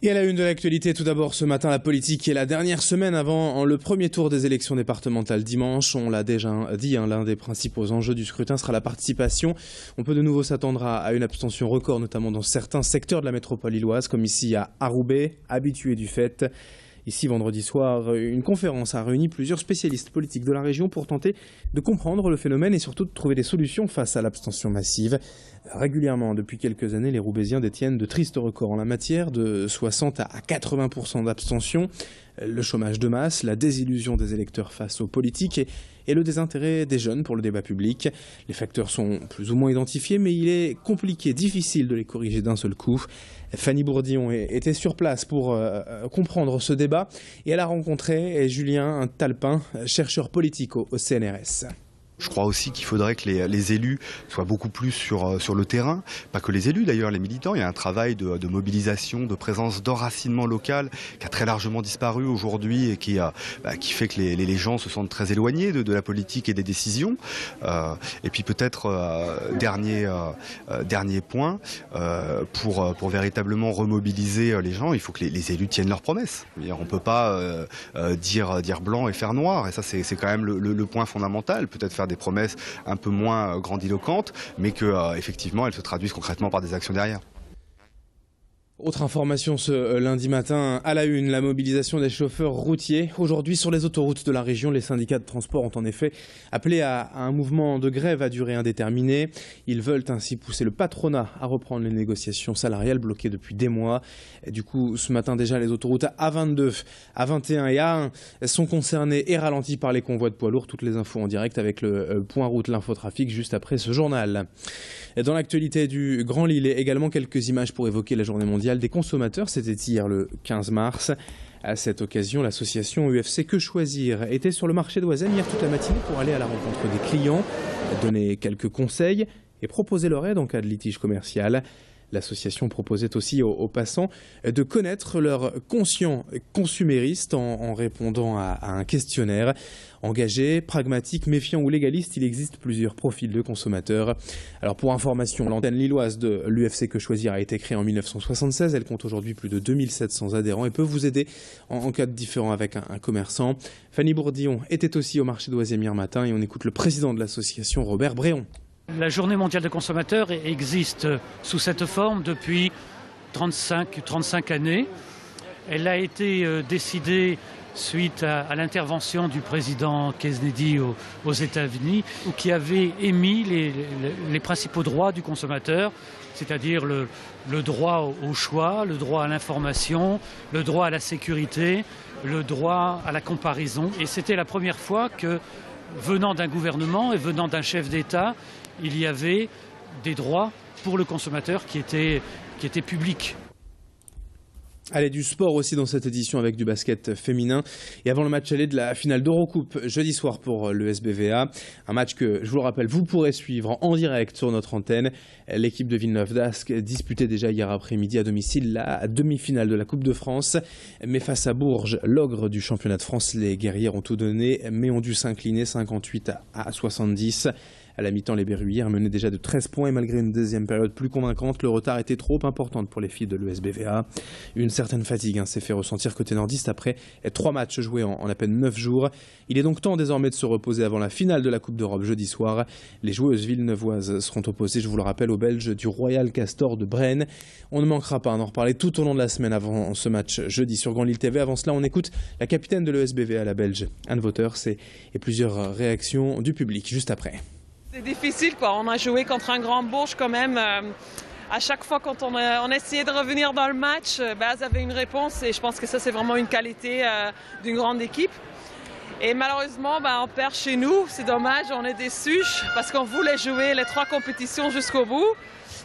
Et à la une de l'actualité, tout d'abord ce matin, la politique est la dernière semaine avant le premier tour des élections départementales dimanche. On l'a déjà dit, l'un des principaux enjeux du scrutin sera la participation. On peut de nouveau s'attendre à une abstention record, notamment dans certains secteurs de la métropole lilloise, comme ici à Roubaix, habitué du fait. Ici, vendredi soir, une conférence a réuni plusieurs spécialistes politiques de la région pour tenter de comprendre le phénomène et surtout de trouver des solutions face à l'abstention massive. Régulièrement, depuis quelques années, les Roubaisiens détiennent de tristes records en la matière, de 60 à 80% d'abstention. Le chômage de masse, la désillusion des électeurs face aux politiques et le désintérêt des jeunes pour le débat public. Les facteurs sont plus ou moins identifiés, mais il est compliqué, difficile de les corriger d'un seul coup. Fanny Bourdillon était sur place pour comprendre ce débat et elle a rencontré Julien Talpin, chercheur politique au CNRS. Je crois aussi qu'il faudrait que les élus soient beaucoup plus sur le terrain. Pas que les élus d'ailleurs, les militants. Il y a un travail de mobilisation, de présence, d'enracinement local qui a très largement disparu aujourd'hui et qui fait que les gens se sentent très éloignés de la politique et des décisions. Et puis peut-être, dernier point, pour véritablement remobiliser les gens, il faut que les élus tiennent leurs promesses. On ne peut pas dire blanc et faire noir. Et ça, c'est quand même le point fondamental. Peut-être faire des promesses un peu moins grandiloquentes, mais que effectivement elles se traduisent concrètement par des actions derrière. Autre information ce lundi matin, à la une, la mobilisation des chauffeurs routiers. Aujourd'hui, sur les autoroutes de la région, les syndicats de transport ont en effet appelé à un mouvement de grève à durée indéterminée. Ils veulent ainsi pousser le patronat à reprendre les négociations salariales bloquées depuis des mois. Et du coup, ce matin déjà, les autoroutes A22, A21 et A1 sont concernées et ralenties par les convois de poids lourds. Toutes les infos en direct avec le point route, l'infotrafic, juste après ce journal. Et dans l'actualité du Grand Lille, également quelques images pour évoquer la journée mondiale des consommateurs. C'était hier le 15 mars. À cette occasion, l'association UFC Que Choisir était sur le marché d'Oisem hier toute la matinée pour aller à la rencontre des clients, donner quelques conseils et proposer leur aide en cas de litige commercial. L'association proposait aussi aux passants de connaître leur conscient consumériste en répondant à un questionnaire. Engagé, pragmatique, méfiant ou légaliste, il existe plusieurs profils de consommateurs. Alors pour information, l'antenne lilloise de l'UFC Que Choisir a été créée en 1976. Elle compte aujourd'hui plus de 2700 adhérents et peut vous aider en cas de différend avec un commerçant. Fanny Bourdillon était aussi au marché d'Oisem hier matin et on écoute le président de l'association, Robert Bréon. La journée mondiale des consommateurs existe sous cette forme depuis 35 années. Elle a été décidée suite à l'intervention du président Kennedy aux États-Unis, qui avait émis les principaux droits du consommateur, c'est-à-dire le droit au choix, le droit à l'information, le droit à la sécurité, le droit à la comparaison. Et c'était la première fois que, venant d'un gouvernement et venant d'un chef d'État, il y avait des droits pour le consommateur qui étaient publics. Allez, du sport aussi dans cette édition avec du basket féminin. Et avant le match aller de la finale d'Eurocoupe jeudi soir pour le SBVA. Un match que, je vous le rappelle, vous pourrez suivre en direct sur notre antenne. L'équipe de Villeneuve d'Ascq disputait déjà hier après-midi à domicile la demi-finale de la Coupe de France. Mais face à Bourges, l'ogre du championnat de France, les guerrières ont tout donné, mais ont dû s'incliner 58 à 70. À la mi-temps, les Berruillères menaient déjà de 13 points et malgré une deuxième période plus convaincante, le retard était trop important pour les filles de l'ESBVA. Une certaine fatigue s'est fait ressentir côté nordiste après 3 matchs joués en à peine 9 jours. Il est donc temps désormais de se reposer avant la finale de la Coupe d'Europe jeudi soir. Les joueuses villeneuvoises seront opposées, je vous le rappelle, aux Belges du Royal Castor de Braine. On ne manquera pas d'en reparler tout au long de la semaine avant ce match jeudi sur Grand Lille TV. Avant cela, on écoute la capitaine de l'ESBVA, la Belge, Anne Wouters, et plusieurs réactions du public juste après. C'est difficile, quoi. On a joué contre un grand Bourges quand même. À chaque fois quand on essayait de revenir dans le match, elles avaient une réponse et je pense que ça c'est vraiment une qualité d'une grande équipe. Et malheureusement, on perd chez nous. C'est dommage, on est déçus parce qu'on voulait jouer les 3 compétitions jusqu'au bout.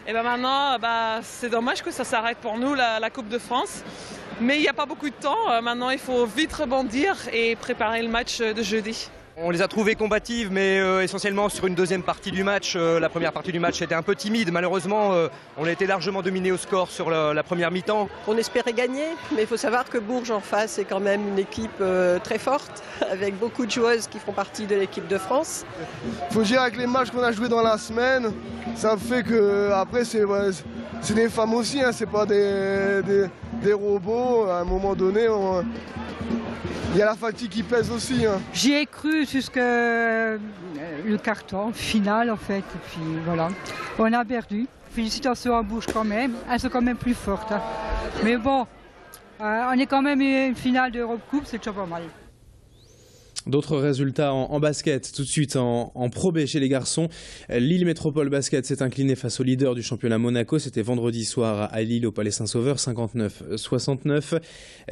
Et maintenant, c'est dommage que ça s'arrête pour nous, la Coupe de France. Mais il n'y a pas beaucoup de temps. Maintenant, il faut vite rebondir et préparer le match de jeudi. On les a trouvées combatives, mais essentiellement sur une deuxième partie du match. La première partie du match était un peu timide. Malheureusement, on a été largement dominé au score sur la première mi-temps. On espérait gagner, mais il faut savoir que Bourges en face est quand même une équipe très forte, avec beaucoup de joueuses qui font partie de l'équipe de France. Il faut dire avec les matchs qu'on a joués dans la semaine, ça fait que après c'est des femmes aussi, c'est pas des des robots. À un moment donné, il y a la fatigue qui pèse aussi. Hein. J'y ai cru jusqu'à le carton final en fait. Et puis voilà, on a perdu. Félicitations à Bourges quand même. Elles sont quand même plus fortes. Hein. Mais bon, on est quand même une finale d'Europe Coupe, c'est déjà pas mal. D'autres résultats en basket, tout de suite en Pro B chez les garçons. Lille Métropole Basket s'est incliné face au leader du championnat Monaco. C'était vendredi soir à Lille au Palais Saint-Sauveur, 59-69.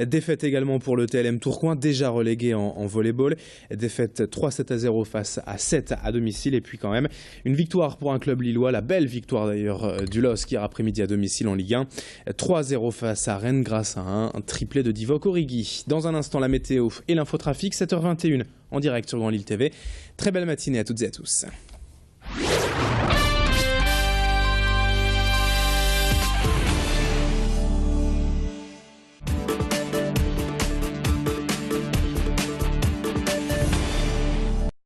Défaite également pour le TLM Tourcoing, déjà relégué en volleyball. Défaite 3-7-0 face à 7 à domicile. Et puis quand même une victoire pour un club lillois, la belle victoire d'ailleurs du LOSC hier après-midi à domicile en Ligue 1. 3-0 face à Rennes grâce à un triplé de Divock Origi. Dans un instant la météo et l'infotrafic, 7h21. En direct sur Grand Lille TV. Très belle matinée à toutes et à tous.